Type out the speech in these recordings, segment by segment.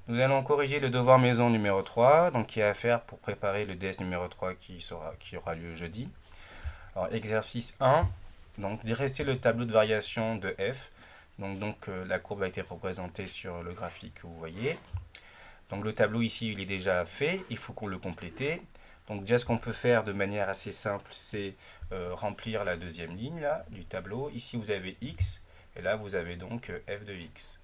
Nous allons corriger le devoir maison numéro 3, donc qui est à faire pour préparer le DS numéro 3 qui aura lieu jeudi. Alors, exercice 1, donc dresser le tableau de variation de f. La courbe a été représentée sur le graphique que vous voyez. Donc le tableau ici, il est déjà fait, il faut qu'on le complète. Donc déjà ce qu'on peut faire de manière assez simple, c'est remplir la deuxième ligne là, du tableau. Ici vous avez x, et là vous avez donc f de x.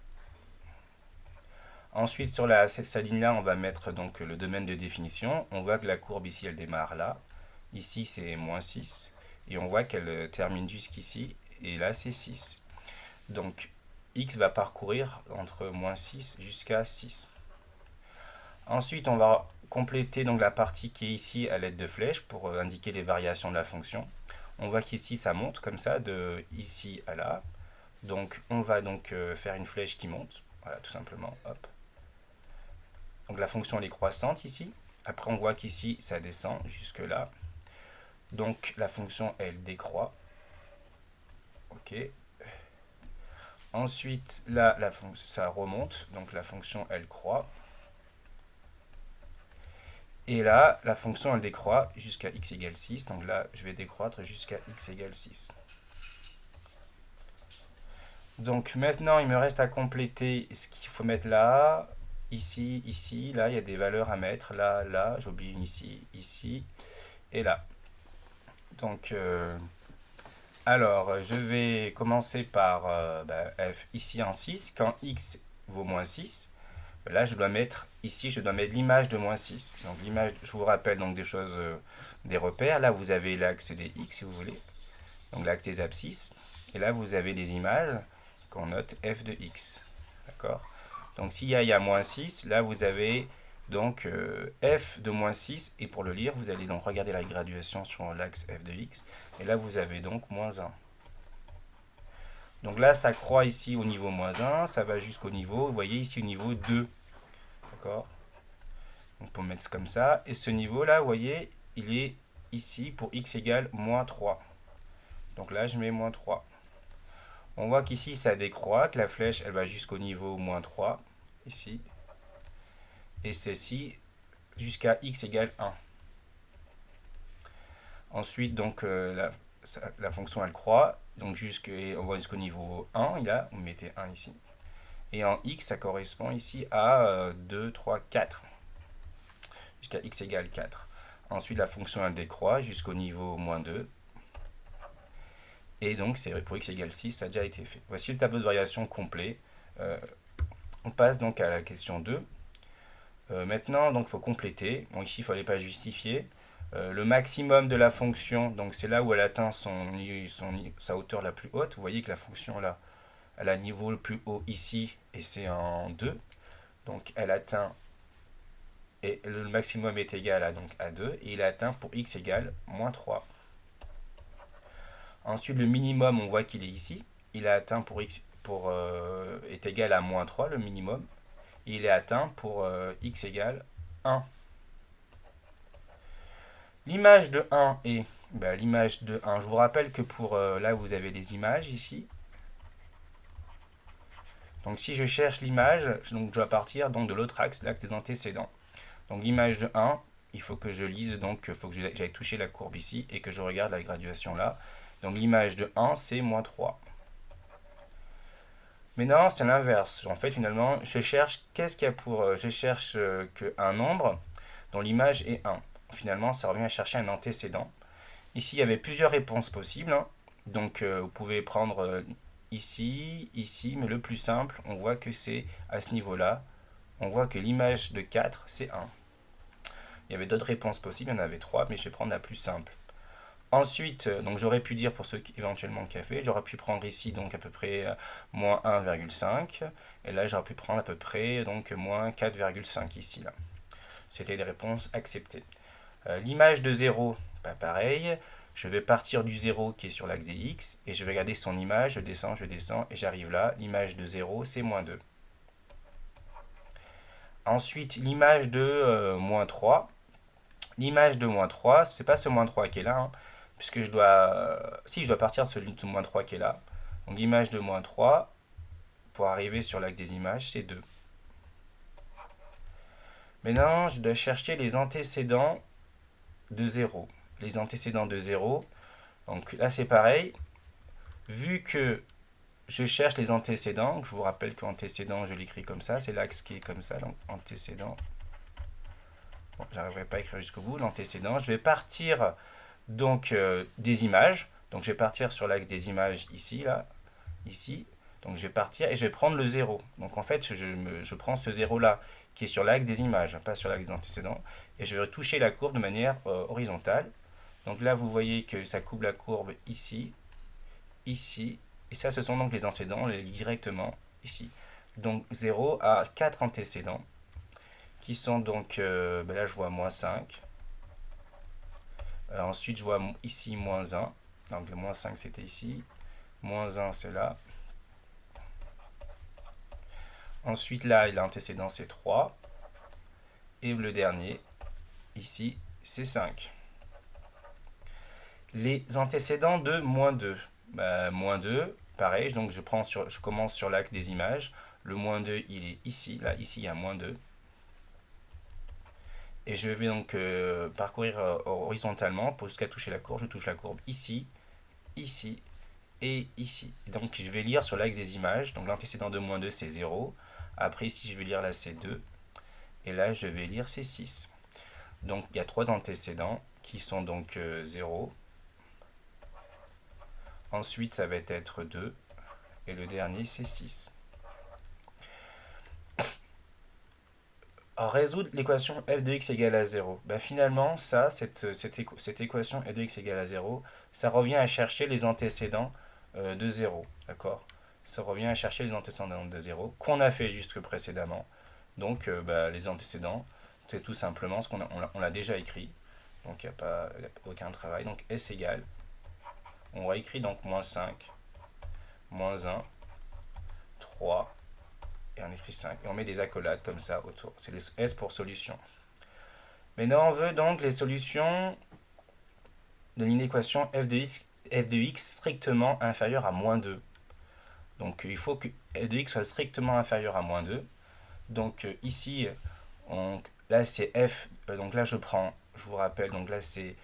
Ensuite sur cette ligne-là, on va mettre donc le domaine de définition. On voit que la courbe ici, elle démarre là. Ici c'est moins 6. Et on voit qu'elle termine jusqu'ici, et là c'est 6. Donc x va parcourir entre moins 6 jusqu'à 6. Ensuite, on va compléter donc la partie qui est ici à l'aide de flèches pour indiquer les variations de la fonction. On voit qu'ici ça monte comme ça de ici à là. Donc on va donc faire une flèche qui monte. Voilà, tout simplement. Hop. Donc la fonction elle est croissante ici. Après on voit qu'ici ça descend jusque là. Donc la fonction elle décroît. Ok. Ensuite là ça remonte. Donc la fonction elle croît. Et là, la fonction, elle décroît jusqu'à x égale 6. Donc là, je vais décroître jusqu'à x égale 6. Donc maintenant, il me reste à compléter ce qu'il faut mettre là, ici, ici. Là, il y a des valeurs à mettre. Là, là, j'oublie une ici, ici et là. Donc, alors, je vais commencer par f ici en 6. Quand x vaut moins 6, là, je dois mettre ici, je dois mettre l'image de moins 6. Donc l'image, je vous rappelle donc des choses, des repères. Là, vous avez l'axe des x, si vous voulez. Donc l'axe des abscisses. Et là, vous avez des images qu'on note f de x. D'accord. Donc s'il y a moins 6, là, vous avez donc f de moins 6. Et pour le lire, vous allez donc regarder la graduation sur l'axe f de x. Et là, vous avez donc moins 1. Donc là, ça croît ici au niveau moins 1, ça va jusqu'au niveau, vous voyez ici au niveau 2. D'accord. Donc on peut mettre comme ça. Et ce niveau-là, vous voyez, il est ici pour x égale moins 3. Donc là, je mets moins 3. On voit qu'ici, ça décroît, que la flèche, elle va jusqu'au niveau moins 3, ici. Et ceci jusqu'à x égale 1. Ensuite, donc, la fonction, elle croît. Donc, on voit jusqu'au niveau 1, là, vous mettez 1 ici. Et en x, ça correspond ici à 2, 3, 4. Jusqu'à x égale 4. Ensuite, la fonction, elle décroît jusqu'au niveau moins 2. Et donc, c'est pour x égale 6, ça a déjà été fait. Voici le tableau de variation complet. On passe donc à la question 2. Maintenant, donc, il faut compléter. Bon, ici, il ne fallait pas justifier. Le maximum de la fonction, donc c'est là où elle atteint sa hauteur la plus haute. Vous voyez que la fonction là, elle a le niveau le plus haut ici, et c'est en 2. Donc elle atteint, et le maximum est égal à 2, et il atteint pour x égale moins 3. Ensuite, le minimum, on voit qu'il est ici. Il a atteint pour x est égal à moins 3, le minimum. Et il est atteint pour x égale 1. L'image de 1 est l'image de 1. Je vous rappelle que pour là, vous avez les images ici. Donc si je cherche l'image, je dois partir donc, de l'autre axe, l'axe des antécédents. Donc l'image de 1, il faut que je lise, donc il faut que j'aille toucher la courbe ici et que je regarde la graduation là. Donc l'image de 1, c'est moins 3. Mais non, c'est l'inverse. En fait, finalement, je cherche qu'est-ce qu'il y a pour... je cherche qu'un nombre dont l'image est 1. Finalement, ça revient à chercher un antécédent. Ici, il y avait plusieurs réponses possibles. Hein. Donc, vous pouvez prendre ici, ici, mais le plus simple, on voit que c'est à ce niveau-là. On voit que l'image de 4, c'est 1. Il y avait d'autres réponses possibles, il y en avait 3, mais je vais prendre la plus simple. Ensuite, donc j'aurais pu dire pour ceux qui éventuellement qui a fait, j'aurais pu prendre ici donc à peu près moins 1,5 et là j'aurais pu prendre à peu près donc moins 4,5 ici là. C'était les réponses acceptées. L'image de 0, pas pareil. Je vais partir du 0 qui est sur l'axe des x et je vais regarder son image, je descends et j'arrive là. L'image de 0 c'est moins 2. Ensuite l'image de moins 3. L'image de moins 3, c'est pas ce moins 3 qui est là, hein, puisque je dois... si, je dois partir de celui de moins 3 qui est là. Donc l'image de moins 3, pour arriver sur l'axe des images, c'est 2. Maintenant, je dois chercher les antécédents de 0. Les antécédents de 0. Donc là, c'est pareil. Vu que je cherche les antécédents, je vous rappelle qu'antécédent, je l'écris comme ça. C'est l'axe qui est comme ça. Donc antécédent. Bon, j'arriverai pas à écrire jusqu'au bout. L'antécédent. Je vais partir donc des images. Donc je vais partir sur l'axe des images ici, là. Ici. Donc je vais partir et je vais prendre le 0. Donc en fait, je prends ce 0-là qui est sur l'axe des images, pas sur l'axe des antécédents. Et je vais toucher la courbe de manière horizontale. Donc là, vous voyez que ça coupe la courbe ici, ici. Et ça, ce sont donc les antécédents, on les lit directement ici. Donc 0 à 4 antécédents, qui sont donc, ben là je vois moins 5. Ensuite, je vois ici moins 1. Donc le moins 5, c'était ici. Moins 1, c'est là. Ensuite, là, l'antécédent, c'est 3. Et le dernier, ici, c'est 5. Les antécédents de moins 2. Moins 2, pareil, donc je commence sur l'axe des images. Le moins 2, il est ici. Là, ici, il y a moins 2. Et je vais donc parcourir horizontalement pour jusqu'à toucher la courbe. Je touche la courbe ici, ici et ici. Donc je vais lire sur l'axe des images. Donc l'antécédent de moins 2, c'est 0. Après ici, je vais lire là, c'est 2. Et là, je vais lire, c'est 6. Donc il y a 3 antécédents qui sont donc 0. Ensuite, ça va être 2. Et le dernier, c'est 6. Alors, résoudre l'équation f de x égale à 0. Finalement, ça, cette équation f de x égale à 0, ça revient à chercher les antécédents de 0. D'accord? Ça revient à chercher les antécédents de 0 qu'on a fait juste précédemment. Donc, les antécédents, c'est tout simplement ce qu'on l'a déjà écrit. Donc, il n'y a aucun travail. Donc, s égale, on réécrit donc moins 5, moins 1, 3, et on écrit 5. Et on met des accolades comme ça autour. C'est les S pour solution. Maintenant, on veut donc les solutions de l'inéquation f de x strictement inférieure à moins 2. Donc, il faut que f de x soit strictement inférieur à moins 2. Donc, ici, là, c'est f. Donc là, je vous rappelle, donc là, c'est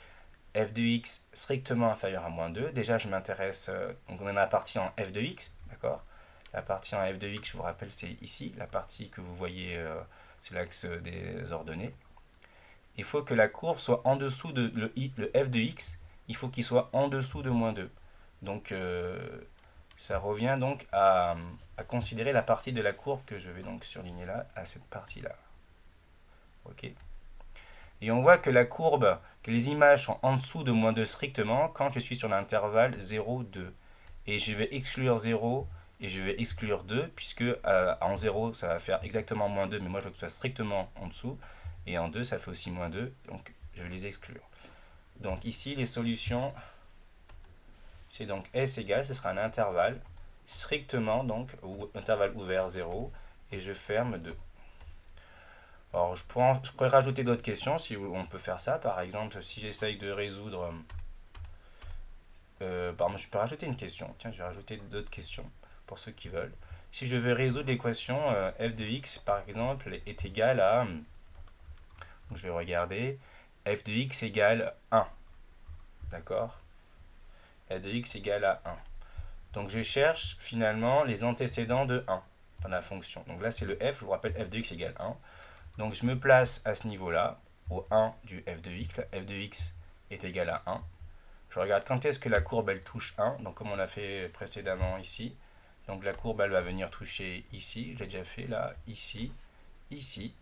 f de x strictement inférieur à moins 2. Déjà, je m'intéresse, donc on est dans la partie en f de x, d'accord? La partie en f de x, je vous rappelle, c'est ici. La partie que vous voyez, c'est l'axe des ordonnées. Il faut que la courbe soit en dessous de le f de x. Il faut qu'il soit en dessous de moins 2. Donc, ça revient donc à considérer la partie de la courbe que je vais donc surligner là, à cette partie-là. Ok. Et on voit que la courbe, que les images sont en dessous de moins 2 strictement quand je suis sur l'intervalle 0, 2. Et je vais exclure 0 et je vais exclure 2, puisque en 0, ça va faire exactement moins 2, mais moi je veux que ce soit strictement en dessous. Et en 2, ça fait aussi moins 2, donc je vais les exclure. Donc ici, les solutions, c'est donc S égale, ce sera un intervalle, strictement, donc, ou intervalle ouvert 0, et je ferme 2. Alors, je pourrais rajouter d'autres questions, si on peut faire ça. Par exemple, si j'essaye de résoudre... pardon, je peux rajouter une question. Tiens, je vais rajouter d'autres questions pour ceux qui veulent. Si je veux résoudre l'équation f de x, par exemple, est égal à... Donc, je vais regarder. F de x égale 1. D'accord? F de x égale à 1. Donc, je cherche finalement les antécédents de 1 dans la fonction. Donc là, c'est le f. Je vous rappelle, f de x égale 1. Donc, je me place à ce niveau-là, au 1 du f de x. F de x est égal à 1. Je regarde quand est-ce que la courbe elle touche 1, donc comme on l'a fait précédemment ici. Donc la courbe elle va venir toucher ici, je l'ai déjà fait là, ici, ici.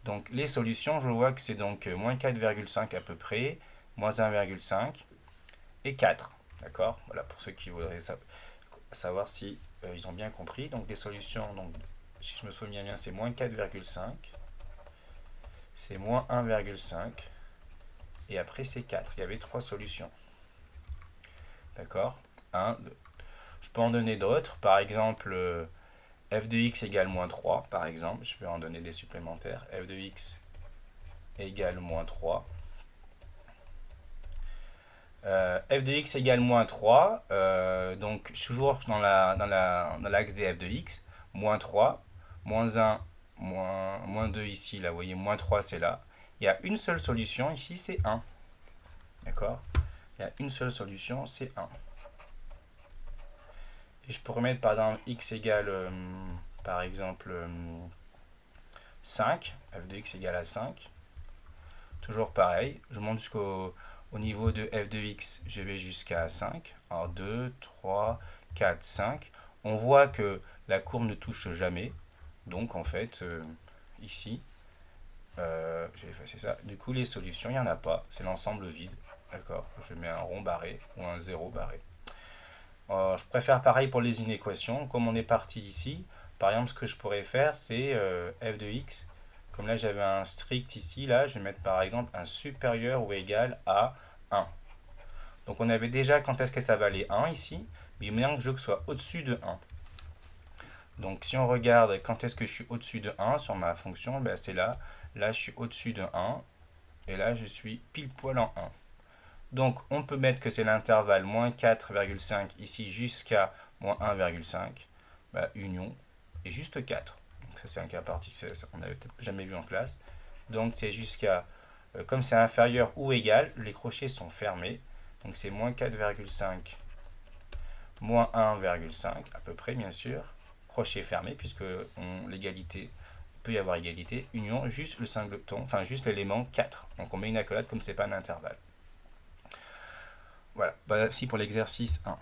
Donc les solutions, je vois que c'est donc moins 4,5 à peu près, moins 1,5 et 4. D'accord? Voilà pour ceux qui voudraient savoir si ils ont bien compris. Donc les solutions, donc, si je me souviens bien, c'est moins 4,5, c'est moins 1,5. Et après, c'est 4. Il y avait 3 solutions. D'accord? 1, 2. Je peux en donner d'autres. Par exemple, f de x égale moins 3. Par exemple, je vais en donner des supplémentaires. F de x égale moins 3. F de x égale moins 3. Donc, toujours dans l'axe des f de x. Moins 3, moins 1, moins 2 ici, là, vous voyez, moins 3 c'est là. Il y a une seule solution ici, c'est 1. D'accord? Il y a une seule solution, c'est 1. Et je pourrais mettre par exemple x égale, par exemple, 5, f de x égale à 5. Toujours pareil, je monte au niveau de f de x, je vais jusqu'à 5. Alors 2, 3, 4, 5. On voit que la courbe ne touche jamais. Donc en fait, ici, je vais effacer ça. Du coup, les solutions, il n'y en a pas. C'est l'ensemble vide. D'accord? Je mets un rond barré ou un zéro barré. Je préfère pareil pour les inéquations. Comme on est parti ici, par exemple, ce que je pourrais faire, c'est f de x. Comme là, j'avais un strict ici, là, je vais mettre par exemple un supérieur ou égal à 1. Donc on avait déjà quand est-ce que ça valait 1 ici, mais il me que je sois au-dessus de 1. Donc si on regarde quand est-ce que je suis au-dessus de 1 sur ma fonction, ben c'est là. Là, je suis au-dessus de 1. Et là, je suis pile poil en 1. Donc on peut mettre que c'est l'intervalle moins 4,5 ici jusqu'à moins 1,5. Ben, union est juste 4. Donc ça c'est un cas particulier, on n'avait peut-être jamais vu en classe. Donc c'est jusqu'à, comme c'est inférieur ou égal, les crochets sont fermés. Donc c'est moins 4,5 moins 1,5 à peu près bien sûr. Crochet fermé puisque l'égalité, peut y avoir égalité. Union, juste le singleton, enfin juste l'élément 4. Donc on met une accolade comme c'est pas un intervalle. Voilà, voici pour l'exercice 1.